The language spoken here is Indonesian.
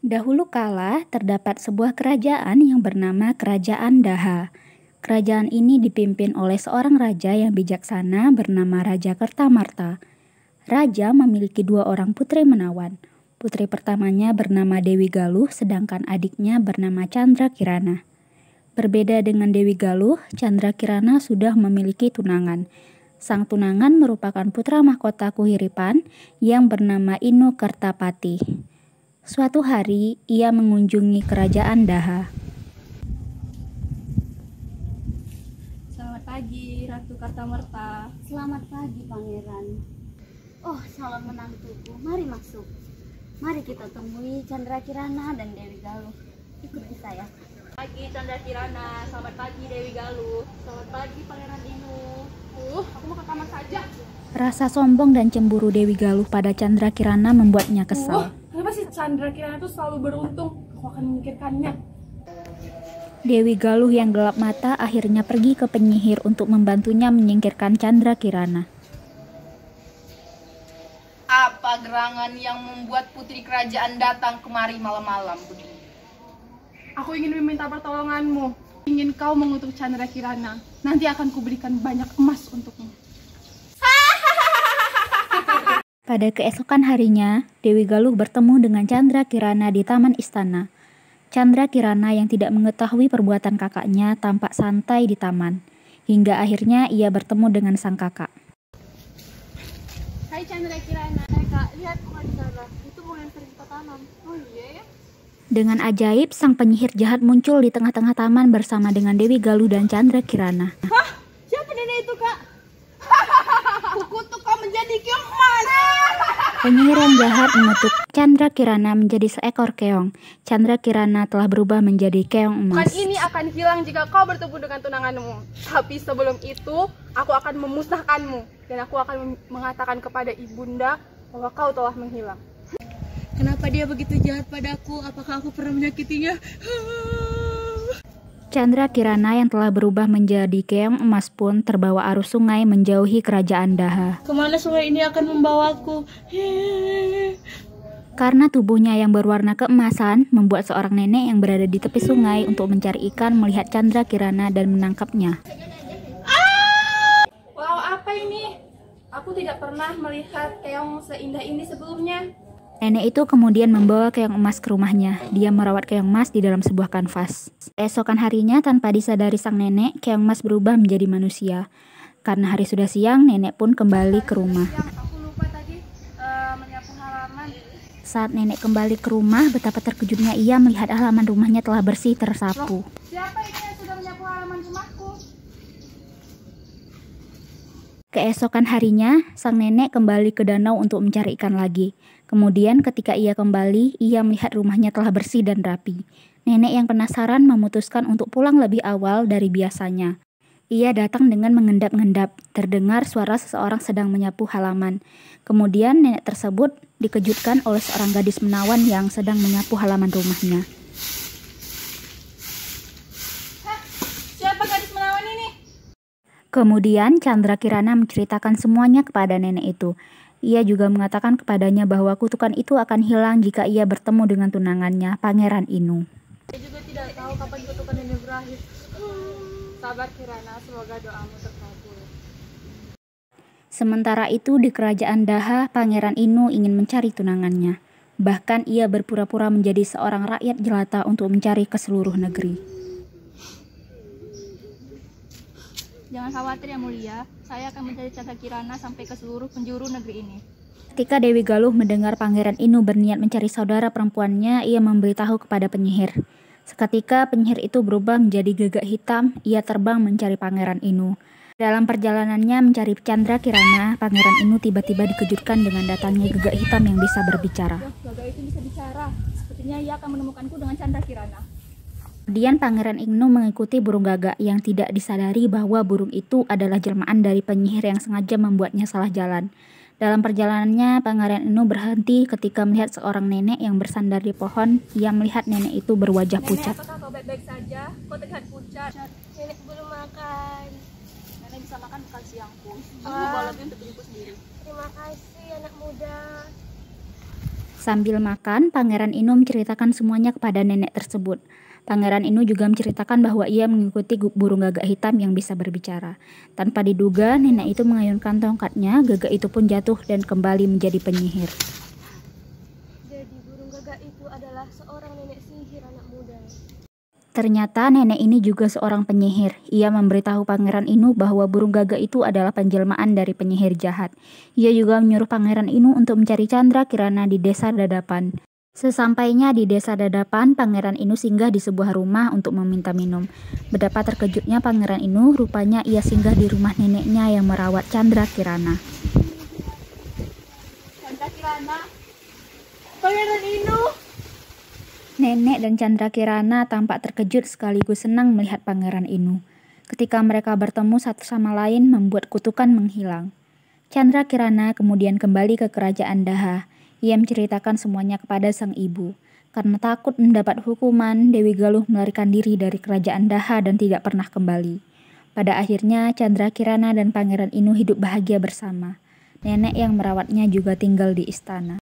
Dahulu kala, terdapat sebuah kerajaan yang bernama Kerajaan Daha. Kerajaan ini dipimpin oleh seorang raja yang bijaksana bernama Raja Kertamarta. Raja memiliki dua orang putri menawan. Putri pertamanya bernama Dewi Galuh, sedangkan adiknya bernama Chandra Kirana. Berbeda dengan Dewi Galuh, Chandra Kirana sudah memiliki tunangan. Sang tunangan merupakan putra mahkota Kuhiripan yang bernama Inu Kertapati. Suatu hari, ia mengunjungi kerajaan Daha. Selamat pagi, Ratu Kartamarta. Selamat pagi, Pangeran. Oh, salam menantuku. Mari masuk. Mari kita temui Chandra Kirana dan Dewi Galuh. Ikuti saya. Pagi Chandra Kirana, selamat pagi Dewi Galuh. Selamat pagi Pangeran Inu. Aku mau ke kamar saja. Rasa sombong dan cemburu Dewi Galuh pada Chandra Kirana membuatnya kesal. Kenapa sih Chandra Kirana itu selalu beruntung? Aku akan memikirkannya. Dewi Galuh yang gelap mata akhirnya pergi ke penyihir untuk membantunya menyingkirkan Chandra Kirana. Apa gerangan yang membuat putri kerajaan datang kemari malam-malam begini? Aku ingin meminta pertolonganmu. Ingin kau mengutuk Chandra Kirana. Nanti akan kuberikan banyak emas untukmu. Pada keesokan harinya, Dewi Galuh bertemu dengan Chandra Kirana di taman istana. Chandra Kirana yang tidak mengetahui perbuatan kakaknya tampak santai di taman. Hingga akhirnya ia bertemu dengan sang kakak. Hai Chandra Kirana. Hai Kak, lihat bunga di sana. Itu bunga yang sering kita tanam. Oh iya ya? Dengan ajaib, sang penyihir jahat muncul di tengah-tengah taman bersama dengan Dewi Galuh dan Chandra Kirana. Hah? Siapa nenek itu, Kak? Kukutuk kau menjadi keong emas. Penyihir yang jahat mengutuk Chandra Kirana menjadi seekor keong. Chandra Kirana telah berubah menjadi keong emas. Kan ini akan hilang jika kau bertemu dengan tunanganmu. Tapi sebelum itu, aku akan memusnahkanmu. Dan aku akan mengatakan kepada ibunda bahwa kau telah menghilang. Kenapa dia begitu jahat padaku? Apakah aku pernah menyakitinya? Chandra Kirana yang telah berubah menjadi keong emas pun terbawa arus sungai menjauhi kerajaan Daha. Kemana sungai ini akan membawaku? Karena tubuhnya yang berwarna keemasan membuat seorang nenek yang berada di tepi sungai untuk mencari ikan melihat Chandra Kirana dan menangkapnya. Wow, apa ini? Aku tidak pernah melihat keong seindah ini sebelumnya. Nenek itu kemudian membawa keong emas ke rumahnya. Dia merawat keong emas di dalam sebuah kanvas. Esokan harinya, tanpa disadari sang nenek, keong emas berubah menjadi manusia. Karena hari sudah siang, nenek pun kembali ke rumah. Aku lupa tadi menyapu halaman. Saat nenek kembali ke rumah, betapa terkejutnya ia melihat halaman rumahnya telah bersih tersapu. Siapa ini yang sudah menyapu halaman rumahku? Keesokan harinya, sang nenek kembali ke danau untuk mencari ikan lagi. Kemudian ketika ia kembali, ia melihat rumahnya telah bersih dan rapi. Nenek yang penasaran memutuskan untuk pulang lebih awal dari biasanya. Ia datang dengan mengendap-endap, terdengar suara seseorang sedang menyapu halaman. Kemudian nenek tersebut dikejutkan oleh seorang gadis menawan yang sedang menyapu halaman rumahnya. Hah? Siapa gadis menawan ini? Kemudian Chandra Kirana menceritakan semuanya kepada nenek itu. Ia juga mengatakan kepadanya bahwa kutukan itu akan hilang jika ia bertemu dengan tunangannya, Pangeran Inu. Saya juga tidak tahu kapan kutukan ini berakhir. Sabar Kirana, semoga doamu terkabul. Sementara itu di kerajaan Daha, Pangeran Inu ingin mencari tunangannya. Bahkan ia berpura-pura menjadi seorang rakyat jelata untuk mencari ke seluruh negeri. Jangan khawatir yang mulia, saya akan mencari Chandra Kirana sampai ke seluruh penjuru negeri ini. Ketika Dewi Galuh mendengar Pangeran Inu berniat mencari saudara perempuannya, ia memberitahu kepada penyihir. Seketika penyihir itu berubah menjadi gagak hitam, ia terbang mencari Pangeran Inu. Dalam perjalanannya mencari Chandra Kirana, Pangeran Inu tiba-tiba dikejutkan dengan datangnya gagak hitam yang bisa berbicara. Gagak itu bisa bicara, sepertinya ia akan menemukanku dengan Chandra Kirana. Kemudian Pangeran Inu mengikuti burung gagak yang tidak disadari bahwa burung itu adalah jelmaan dari penyihir yang sengaja membuatnya salah jalan. Dalam perjalanannya, Pangeran Inu berhenti ketika melihat seorang nenek yang bersandar di pohon. Ia melihat nenek itu berwajah pucat. Nenek, apakah kau baik-baik saja? Kau terlihat pucat. Nenek belum makan. Nenek bisa makan bukan siangku. Aku bawa lebih untuk diriku sendiri. Terima kasih anak muda. Sambil makan, Pangeran Inu menceritakan semuanya kepada nenek tersebut. Pangeran Inu juga menceritakan bahwa ia mengikuti burung gagak hitam yang bisa berbicara. Tanpa diduga, nenek itu mengayunkan tongkatnya, gagak itu pun jatuh dan kembali menjadi penyihir. Jadi burung gagak itu adalah seorang nenek sihir anak muda. Ternyata nenek ini juga seorang penyihir. Ia memberitahu Pangeran Inu bahwa burung gagak itu adalah penjelmaan dari penyihir jahat. Ia juga menyuruh Pangeran Inu untuk mencari Chandra Kirana di desa Dadapan. Sesampainya di desa Dadapan, Pangeran Inu singgah di sebuah rumah untuk meminta minum. Betapa terkejutnya Pangeran Inu, rupanya ia singgah di rumah neneknya yang merawat Chandra Kirana. Chandra Kirana, Pangeran Inu. Nenek dan Chandra Kirana tampak terkejut sekaligus senang melihat Pangeran Inu. Ketika mereka bertemu satu sama lain membuat kutukan menghilang. Chandra Kirana kemudian kembali ke kerajaan Daha. Ia menceritakan semuanya kepada sang ibu. Karena takut mendapat hukuman, Dewi Galuh melarikan diri dari kerajaan Daha dan tidak pernah kembali. Pada akhirnya Chandra Kirana dan Pangeran Inu hidup bahagia bersama. Nenek yang merawatnya juga tinggal di istana.